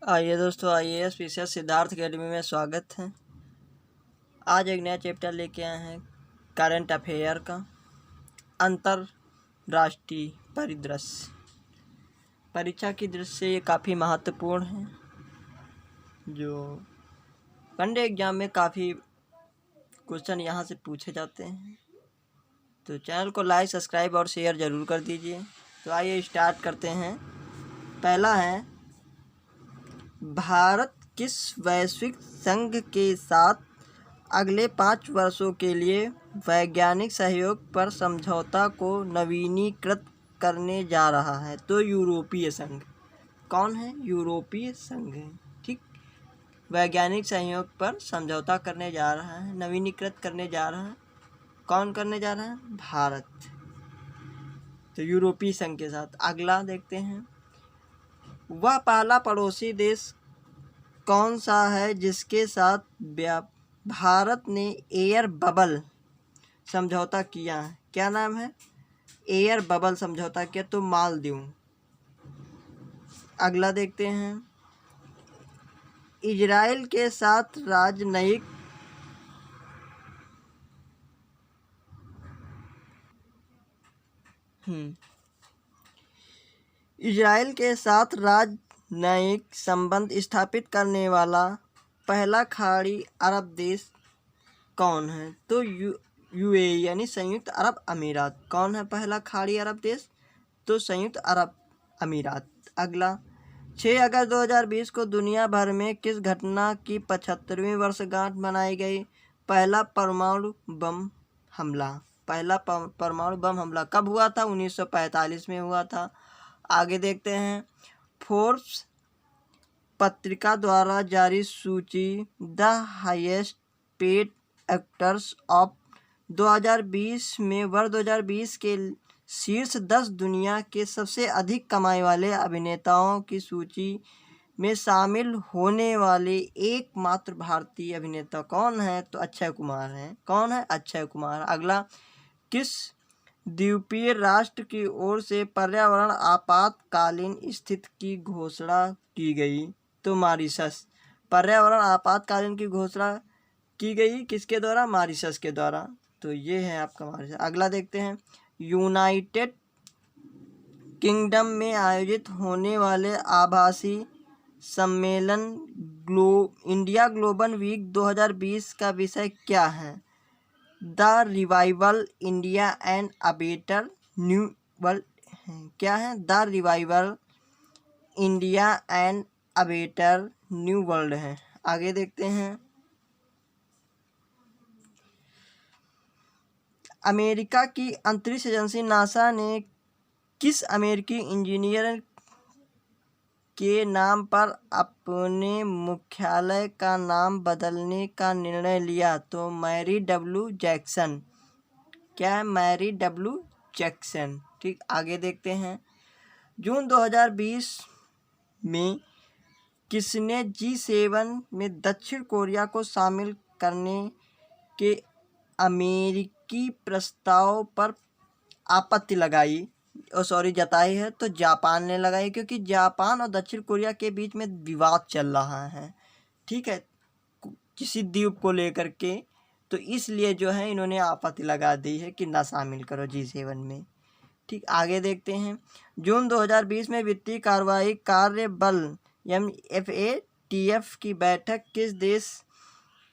आइए दोस्तों, IAS PCS Siddharth academy में स्वागत है। आज एक नया चैप्टर लेके आए हैं करंट अफेयर का अंतरराष्ट्रीय परिदृश्य। परीक्षा की दृष्टि से ये काफ़ी महत्वपूर्ण है, जो वनडे एग्जाम में काफ़ी क्वेश्चन यहाँ से पूछे जाते हैं। तो चैनल को लाइक, सब्सक्राइब और शेयर ज़रूर कर दीजिए। तो आइए स्टार्ट करते हैं। पहला है, भारत किस वैश्विक संघ के साथ अगले 5 वर्षों के लिए वैज्ञानिक सहयोग पर समझौता को नवीनीकृत करने जा रहा है? तो यूरोपीय संघ। कौन है? यूरोपीय संघ है। ठीक, वैज्ञानिक सहयोग पर समझौता करने जा रहा है, नवीनीकृत करने जा रहा है। कौन करने जा रहा है? भारत। तो यूरोपीय संघ के साथ। अगला देखते हैं, वह पहला पड़ोसी देश कौन सा है जिसके साथ भारत ने एयर बबल समझौता किया है? क्या नाम है? एयर बबल समझौता किया। तो मालदीव। अगला देखते हैं, इजराइल के साथ राजनयिक राजनयिक संबंध स्थापित करने वाला पहला खाड़ी अरब देश कौन है? तो यूएई यानी संयुक्त अरब अमीरात। कौन है पहला खाड़ी अरब देश? तो संयुक्त अरब अमीरात। अगला, 6 अगस्त 2020 को दुनिया भर में किस घटना की 75वीं वर्षगांठ मनाई गई? पहला परमाणु बम हमला। पहला परमाणु बम हमला कब हुआ था? 1945 में हुआ था। आगे देखते हैं, फोर्ब्स पत्रिका द्वारा जारी सूची the highest paid actors of 2020 में वर्ष 2020 के शीर्ष 10 दुनिया के सबसे अधिक कमाई वाले अभिनेताओं की सूची में शामिल होने वाले एकमात्र भारतीय अभिनेता कौन है? तो अक्षय कुमार हैं। कौन है? अक्षय कुमार। अगला, किस द्वीपीय राष्ट्र की ओर से पर्यावरण आपातकालीन स्थिति की घोषणा की गई? तो मॉरिशस। पर्यावरण आपातकालीन की घोषणा की गई किसके द्वारा? मॉरिशस के द्वारा। तो ये है आपका मॉरिशस। अगला देखते हैं, यूनाइटेड किंगडम में आयोजित होने वाले आभासी सम्मेलन इंडिया ग्लोबल वीक 2020 का विषय क्या है? The revival India and a better new world. क्या है? The revival India and a better new world है। आगे देखते हैं, अमेरिका की अंतरिक्ष एजेंसी नासा ने किस अमेरिकी इंजीनियर के नाम पर अपने मुख्यालय का नाम बदलने का निर्णय लिया? तो मैरी डब्ल्यू जैक्सन। क्या है? Mary W Jackson. ठीक, आगे देखते हैं, जून 2020 में किसने G7 में दक्षिण कोरिया को शामिल करने के अमेरिकी प्रस्ताव पर आपत्ति जताई है? तो जापान ने लगाई, क्योंकि जापान और दक्षिण कोरिया के बीच में विवाद चल रहा है। ठीक है, किसी द्वीप को लेकर के। तो इसलिए जो है इन्होंने आपत्ति लगा दी है कि ना शामिल करो G7 में। ठीक, आगे देखते हैं, जून 2020 में वित्तीय कार्रवाई कार्य बल FATF की बैठक किस देश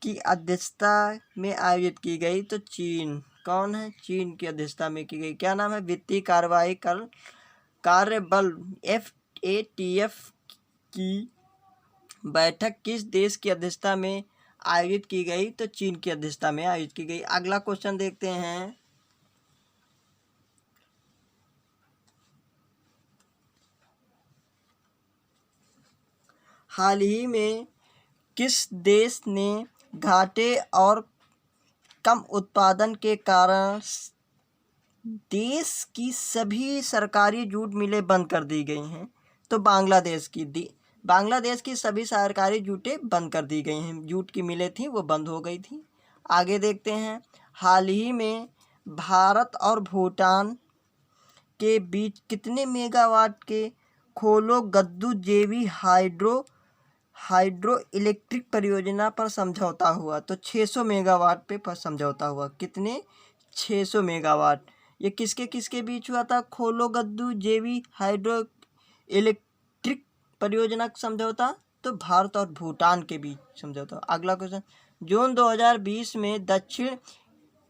की अध्यक्षता में आयोजित की गई? तो चीन। कौन है? चीन की अध्यक्षता में की गई। क्या नाम है? वित्तीय कार्रवाई कार्य बल FATF की बैठक किस देश की अध्यक्षता में आयोजित की गई? तो चीन की अध्यक्षता में आयोजित की गई। अगला क्वेश्चन देखते हैं, हाल ही में किस देश ने घाटे और कम उत्पादन के कारण देश की सभी सरकारी जूट मिलें बंद कर दी गई हैं? तो बांग्लादेश की सभी सरकारी जूटें बंद कर दी गई हैं। जूट की मिलें थी वो बंद हो गई थी। आगे देखते हैं, हाल ही में भारत और भूटान के बीच कितने मेगावाट के खोलो गद्दू जेवी हाइड्रो हाइड्रो इलेक्ट्रिक परियोजना पर समझौता हुआ? तो 600 मेगावाट पे पर समझौता हुआ। कितने? 600 मेगावाट। ये किसके किसके बीच हुआ था? खोलोगद्दू जेवी हाइड्रो इलेक्ट्रिक परियोजना का समझौता तो भारत और भूटान के बीच समझौता। अगला क्वेश्चन, जून 2020 में दक्षिण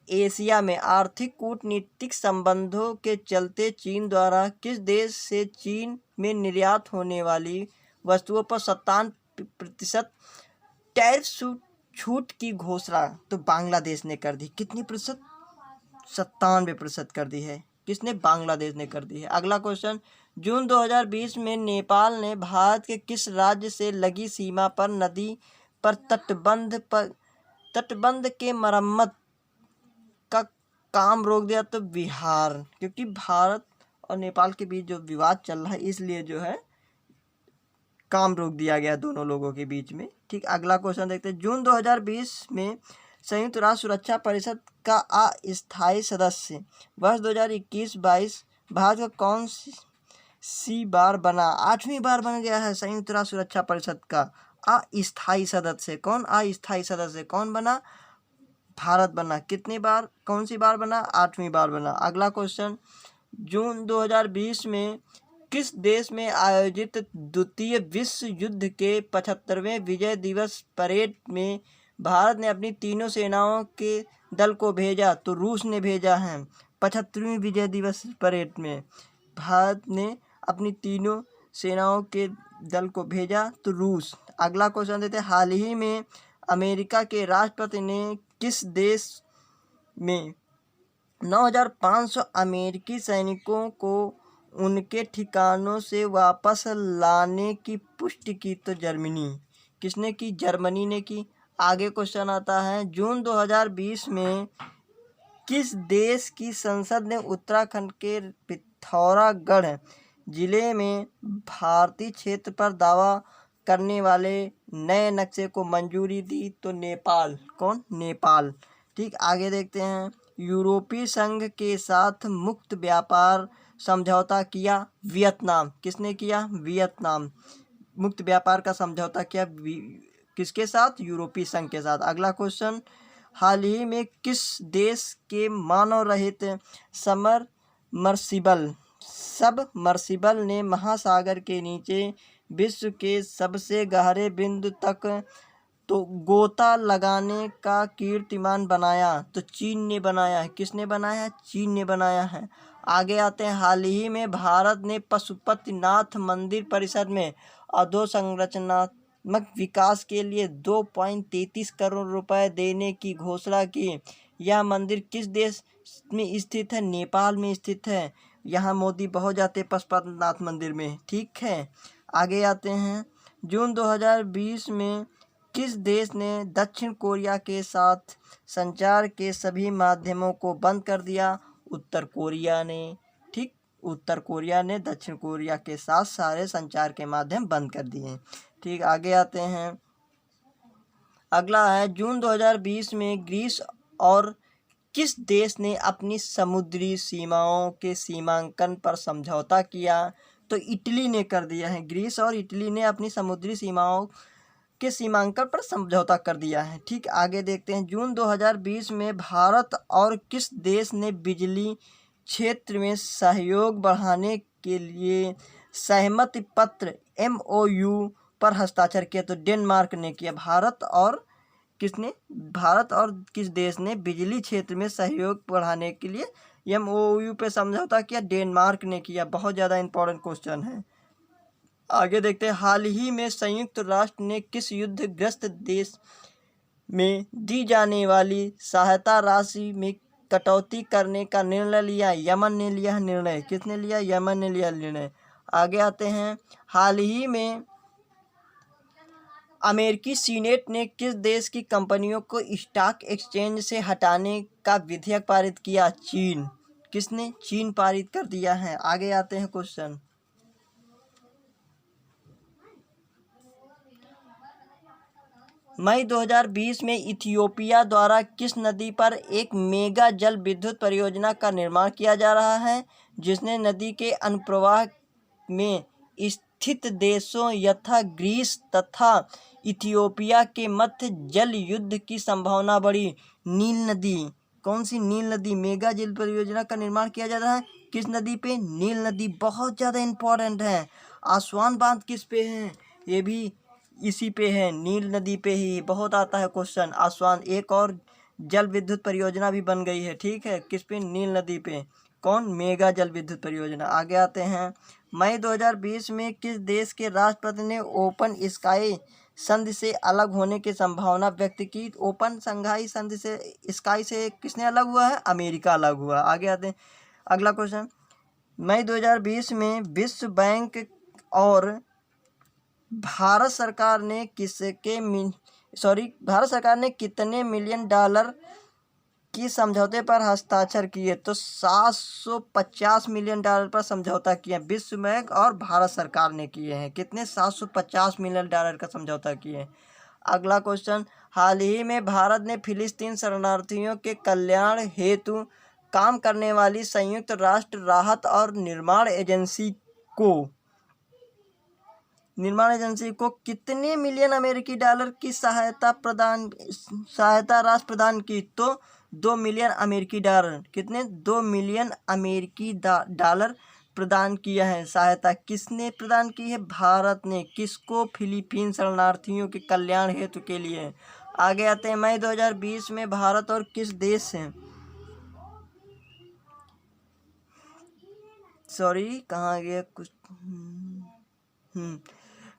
एशिया में आर्थिक कूटनीतिक संबंधों के चलते चीन द्वारा किस देश से चीन में निर्यात होने वाली वस्तुओं पर 57% टैरिफ छूट की घोषणा तो बांग्लादेश ने कर दी। कितनी प्रतिशत? 97% कर दी है। किसने? बांग्लादेश ने कर दी है। अगला क्वेश्चन, जून 2020 में नेपाल ने भारत के किस राज्य से लगी सीमा पर नदी पर तटबंध के मरम्मत का काम रोक दिया? तो बिहार, क्योंकि भारत और नेपाल के बीच जो विवाद चल रहा है इसलिए जो है काम रोक दिया गया दोनों लोगों के बीच में। ठीक, अगला क्वेश्चन देखते हैं, जून 2020 में संयुक्त राष्ट्र सुरक्षा परिषद का अस्थायी सदस्य वर्ष 2021-22 भारत का कौन सी बार बना? 8वीं बार बन गया है संयुक्त राष्ट्र सुरक्षा परिषद का अस्थायी सदस्य। कौन अस्थायी सदस्य कौन बना? भारत बना। कितनी बार, कौन सी बार बना? 8वीं बार बना। अगला क्वेश्चन, जून 2020 में किस देश में आयोजित द्वितीय विश्व युद्ध के 75वें विजय दिवस परेड में भारत ने अपनी तीनों सेनाओं के दल को भेजा? तो रूस ने भेजा है। 75वीं विजय दिवस परेड में भारत ने अपनी तीनों सेनाओं के दल को भेजा तो रूस। अगला क्वेश्चन देते हैं, हाल ही में अमेरिका के राष्ट्रपति ने किस देश में 9,500 अमेरिकी सैनिकों को उनके ठिकानों से वापस लाने की पुष्टि की? तो जर्मनी। किसने की? जर्मनी ने की। आगे क्वेश्चन आता है, जून 2020 में किस देश की संसद ने उत्तराखंड के पिथौरागढ़ जिले में भारतीय क्षेत्र पर दावा करने वाले नए नक्शे को मंजूरी दी? तो नेपाल। कौन? नेपाल। ठीक, आगे देखते हैं, यूरोपीय संघ के साथ मुक्त व्यापार समझौता किया? वियतनाम। किसने किया? वियतनाम। मुक्त व्यापार का समझौता किया किसके साथ? यूरोपीय संघ के साथ। अगला क्वेश्चन, हाल ही में किस देश के मानव रहित सबमर्सिबल ने महासागर के नीचे विश्व के सबसे गहरे बिंदु तक तो गोता लगाने का कीर्तिमान बनाया? तो चीन ने बनाया है। किसने बनाया है? चीन ने बनाया है। आगे आते हैं, हाल ही में भारत ने पशुपतिनाथ मंदिर परिसर में अधोसंरचनात्मक विकास के लिए 2.33 करोड़ रुपए देने की घोषणा की। यह मंदिर किस देश में स्थित है? नेपाल में स्थित है। यहाँ मोदी बहुत जाते पशुपतिनाथ मंदिर में। ठीक है, आगे आते हैं, जून 2020 में किस देश ने दक्षिण कोरिया के साथ संचार के सभी माध्यमों को बंद कर दिया? उत्तर कोरिया ने। ठीक, उत्तर कोरिया ने दक्षिण कोरिया के साथ सारे संचार के माध्यम बंद कर दिए। ठीक, आगे आते हैं, अगला है, जून 2020 में ग्रीस और किस देश ने अपनी समुद्री सीमाओं के सीमांकन पर समझौता किया? तो इटली ने कर दिया है। ग्रीस और इटली ने अपनी समुद्री सीमाओं के सीमांकन पर समझौता कर दिया है। ठीक, आगे देखते हैं, जून 2020 में भारत और किस देश ने बिजली क्षेत्र में सहयोग बढ़ाने के लिए सहमति पत्र MOU पर हस्ताक्षर किया? तो डेनमार्क ने किया। भारत और किस देश ने बिजली क्षेत्र में सहयोग बढ़ाने के लिए MOU पे समझौता किया? डेनमार्क ने किया। बहुत ज़्यादा इंपॉर्टेंट क्वेश्चन है। आगे देखते हैं, हाल ही में संयुक्त राष्ट्र ने किस युद्धग्रस्त देश में दी जाने वाली सहायता राशि में कटौती करने का निर्णय लिया? यमन ने लिया है निर्णय। किसने लिया? यमन ने लिया निर्णय। आगे आते हैं, हाल ही में अमेरिकी सीनेट ने किस देश की कंपनियों को स्टॉक एक्सचेंज से हटाने का विधेयक पारित किया? चीन। किसने? चीन पारित कर दिया है। आगे आते हैं क्वेश्चन, मई 2020 में इथियोपिया द्वारा किस नदी पर एक मेगा जल विद्युत परियोजना का निर्माण किया जा रहा है जिसने नदी के अनुप्रवाह में स्थित देशों यथा ग्रीस तथा इथियोपिया के मध्य जल युद्ध की संभावना बढ़ी। नील नदी, कौन सी नील नदी? मेगा जल परियोजना का निर्माण किया जा रहा है किस नदी पे? नील नदी, बहुत ज़्यादा इम्पोर्टेंट है। आसवान बांध किस पे है? ये भी इसी पे है, नील नदी पे ही। बहुत आता है क्वेश्चन आसवान। एक और जल विद्युत परियोजना भी बन गई है, ठीक है, किस पे? नील नदी पे। कौन? मेगा जल विद्युत परियोजना। आगे आते हैं, मई 2020 में किस देश के राष्ट्रपति ने ओपन स्काई संधि से अलग होने की संभावना व्यक्त की? ओपन संघाई संधि से, स्काई से किसने अलग हुआ है? अमेरिका अलग हुआ। आगे आते हैं, अगला क्वेश्चन, मई 2020 में विश्व बैंक और भारत सरकार ने भारत सरकार ने कितने मिलियन डॉलर की समझौते पर हस्ताक्षर किए? तो 750 मिलियन डॉलर पर समझौता किया विश्व बैंक और भारत सरकार ने किए हैं। कितने? 750 मिलियन डॉलर का समझौता किए हैं। अगला क्वेश्चन, हाल ही में भारत ने फिलिस्तीन शरणार्थियों के कल्याण हेतु काम करने वाली संयुक्त राष्ट्र राहत और निर्माण एजेंसी को कितने मिलियन अमेरिकी डॉलर की सहायता राशि प्रदान की? तो 2 मिलियन अमेरिकी डॉलर। कितने? 2 मिलियन अमेरिकी डॉलर प्रदान किया है। सहायता किसने प्रदान की है? भारत ने। किसको? फिलीपीन शरणार्थियों के कल्याण हेतु के लिए। आगे आते हैं, मई 2020 में भारत और किस देश से कहाँ गया कुछ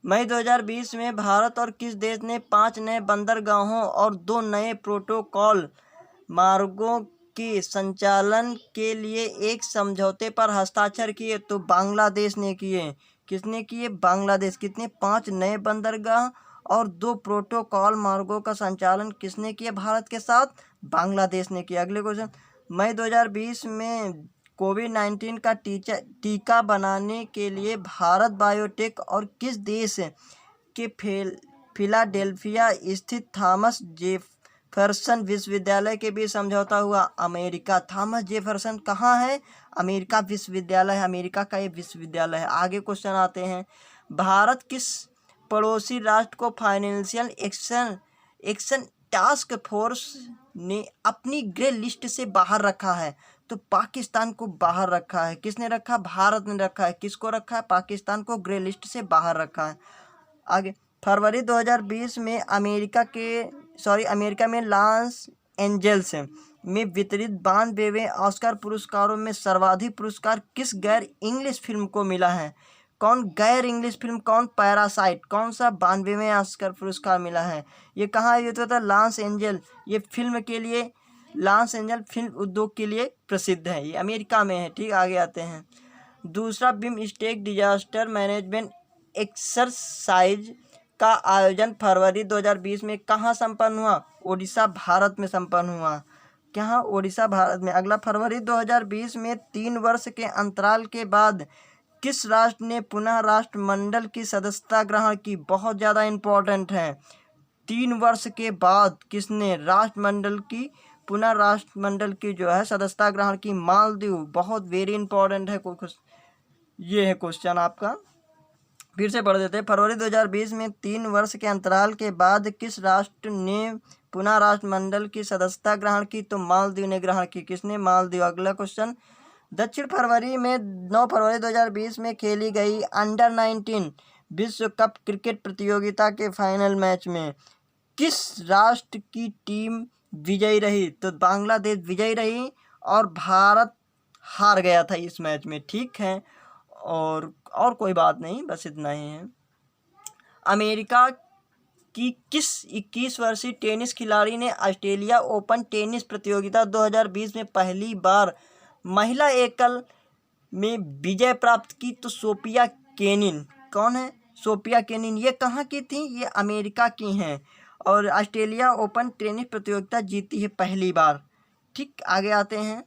मई 2020 में भारत और किस देश ने 5 नए बंदरगाहों और 2 नए प्रोटोकॉल मार्गों के संचालन के लिए एक समझौते पर हस्ताक्षर किए? तो बांग्लादेश ने किए। किसने किए? बांग्लादेश। कितने? 5 नए बंदरगाह और 2 प्रोटोकॉल मार्गों का संचालन किसने किया भारत के साथ? बांग्लादेश ने किया। अगले क्वेश्चन, मई 2020 में कोविड-19 का टीका बनाने के लिए भारत बायोटेक और किस देश के फिलाडेल्फिया स्थित थॉमस जेफरसन विश्वविद्यालय के बीच समझौता हुआ? अमेरिका। थॉमस जेफरसन कहाँ है? अमेरिका विश्वविद्यालय है, अमेरिका का ये विश्वविद्यालय है। आगे क्वेश्चन आते हैं, भारत किस पड़ोसी राष्ट्र को फाइनेंशियल एक्शन टास्क फोर्स ने अपनी ग्रे लिस्ट से बाहर रखा है? तो पाकिस्तान को बाहर रखा है। किसने रखा? भारत ने रखा है। किसको रखा है? पाकिस्तान को ग्रे लिस्ट से बाहर रखा है। आगे, फरवरी 2020 में अमेरिका में लॉस एंजल्स में वितरित 92वें ऑस्कर पुरस्कारों में सर्वाधिक पुरस्कार किस गैर इंग्लिश फिल्म को मिला है? कौन? गैर इंग्लिश फिल्म। कौन? पैरासाइट। कौन सा? 92वें ऑस्कर पुरस्कार मिला है। ये कहाँ ये तो था? Loss angel. ये फिल्म के लिए, लॉस एंजल फिल्म उद्योग के लिए प्रसिद्ध है, ये अमेरिका में है, ठीक। आगे आते हैं, दूसरा बिमस्टेक डिजास्टर मैनेजमेंट एक्सरसाइज का आयोजन फरवरी 2020 में कहाँ संपन्न हुआ? ओडिशा, भारत में संपन्न हुआ। कहाँ? ओडिशा, भारत में। अगला, फरवरी 2020 में 3 वर्ष के अंतराल के बाद किस राष्ट्र ने पुनः राष्ट्रमंडल की सदस्यता ग्रहण की? बहुत ज़्यादा इम्पोर्टेंट है। 3 वर्ष के बाद किसने पुनः राष्ट्रमंडल की जो है सदस्यता ग्रहण की? मालदीव। बहुत वेरी इंपॉर्टेंट है, ये है क्वेश्चन आपका, फिर से पढ़ देते हैं। फरवरी 2020 में 3 वर्ष के अंतराल के बाद किस राष्ट्र ने पुनः राष्ट्रमंडल की सदस्यता ग्रहण की? तो मालदीव ने ग्रहण की। किसने? मालदीव। अगला क्वेश्चन, दक्षिण फरवरी में 9 फरवरी 2020 में खेली गई अंडर 19 विश्व कप क्रिकेट प्रतियोगिता के फाइनल मैच में किस राष्ट्र की टीम विजयी रही? तो बांग्लादेश विजयी रही और भारत हार गया था इस मैच में, ठीक है। और कोई बात नहीं, बस इतना ही है। अमेरिका की किस 21 वर्षीय टेनिस खिलाड़ी ने ऑस्ट्रेलिया ओपन टेनिस प्रतियोगिता 2020 में पहली बार महिला एकल में विजय प्राप्त की? तो सोफिया केनिन। कौन है? Sofia Kenin. ये कहाँ की थी? ये अमेरिका की हैं और ऑस्ट्रेलिया ओपन टेनिस प्रतियोगिता जीती है पहली बार, ठीक। आगे आते हैं,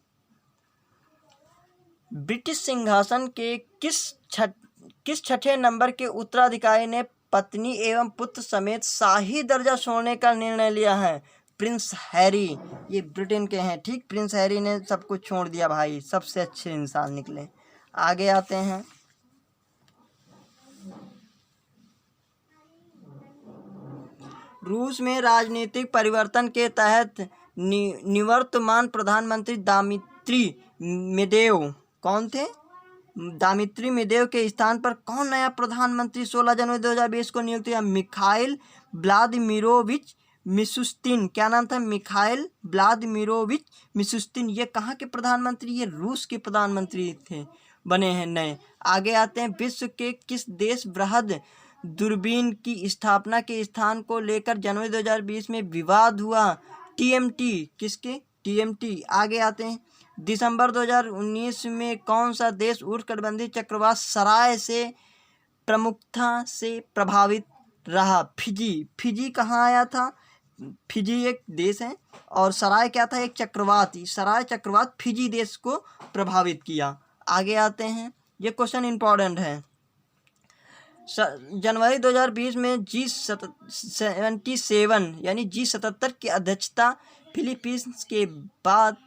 ब्रिटिश सिंहासन के किस छठे नंबर के उत्तराधिकारी ने पत्नी एवं पुत्र समेत शाही दर्जा छोड़ने का निर्णय लिया है? Prince Harry. ये ब्रिटेन के हैं, ठीक। प्रिंस हैरी ने सब कुछ छोड़ दिया भाई, सबसे अच्छे इंसान निकले। आगे आते हैं, रूस में राजनीतिक परिवर्तन के तहत निवर्तमान प्रधानमंत्री दामित्री मेदेव कौन थे? दामित्री मेदेव के स्थान पर कौन नया प्रधानमंत्री 16 जनवरी 2020 को नियुक्त किया? Mikhail Vladimirovich Mishustin. क्या नाम था? Mikhail Vladimirovich Mishustin. ये कहाँ के प्रधानमंत्री? ये रूस के प्रधानमंत्री थे, बने हैं नए। आगे आते हैं, विश्व के किस देश बृहद दूरबीन की स्थापना के स्थान को लेकर जनवरी 2020 में विवाद हुआ? TMT। किसके? TMT। आगे आते हैं, दिसंबर 2019 में कौन सा देश उष्णकटिबंधीय चक्रवात सराय से प्रमुखता से प्रभावित रहा? फिजी। फिजी कहाँ आया था? फिजी एक देश है और सराय क्या था? एक चक्रवात। सराय चक्रवात फिजी देश को प्रभावित किया। आगे आते हैं, ये क्वेश्चन इंपॉर्टेंट है। जनवरी 2020 में G77 यानी G77 की अध्यक्षता फिलीपींस के बाद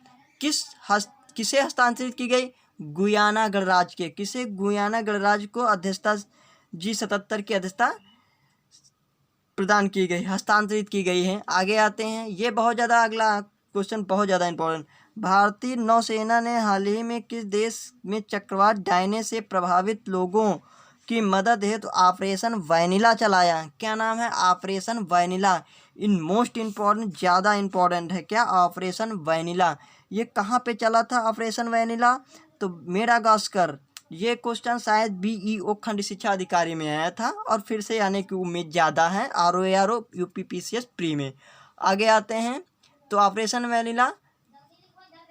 किसे हस्तांतरित की गई? गुयाना गणराज्य के। किसे? गुयाना गणराज्य को अध्यक्षता G77 की अध्यक्षता प्रदान की गई, हस्तांतरित की गई है। आगे आते हैं, ये बहुत ज़्यादा, अगला क्वेश्चन बहुत ज़्यादा इंपॉर्टेंट। भारतीय नौसेना ने हाल ही में किस देश में चक्रवात डायने से प्रभावित लोगों की मदद हेतु ऑपरेशन वैनिला चलाया? क्या नाम है? Operation vanilla. In most important, ज़्यादा इम्पॉर्टेंट है क्या? Operation vanilla. ये कहाँ पे चला था ऑपरेशन वैनिला? तो मेडागास्कर। ये क्वेश्चन शायद BEO खंड शिक्षा अधिकारी में आया था और फिर से आने की उम्मीद ज़्यादा है ROARO UPPCS प्री में। आगे आते हैं, तो ऑपरेशन वैनिला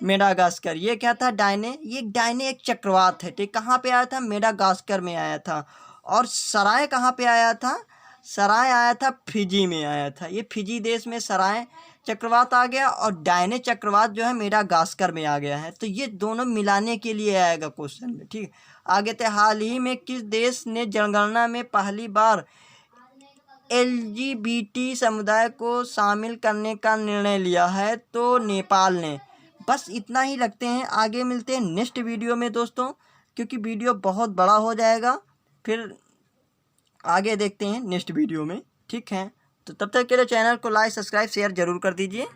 मेडागास्कर। ये क्या था? डायने। ये डायने एक चक्रवात है, ठीक। कहाँ पे आया था? मेडागास्कर में आया था। और सराय कहाँ पे आया था? सराय आया था फिजी में आया था। ये फिजी देश में सराय चक्रवात आ गया और डायने चक्रवात जो है मेडागास्कर में आ गया है। तो ये दोनों मिलाने के लिए आएगा क्वेश्चन में, ठीक। आगे थे, हाल ही में किस देश ने जनगणना में पहली बार LGBT समुदाय को शामिल करने का निर्णय लिया है? तो नेपाल ने। बस इतना ही रखते हैं, आगे मिलते हैं नेक्स्ट वीडियो में दोस्तों, क्योंकि वीडियो बहुत बड़ा हो जाएगा। फिर आगे देखते हैं नेक्स्ट वीडियो में, ठीक है। तो तब तक के लिए चैनल को लाइक, सब्सक्राइब, शेयर जरूर कर दीजिए।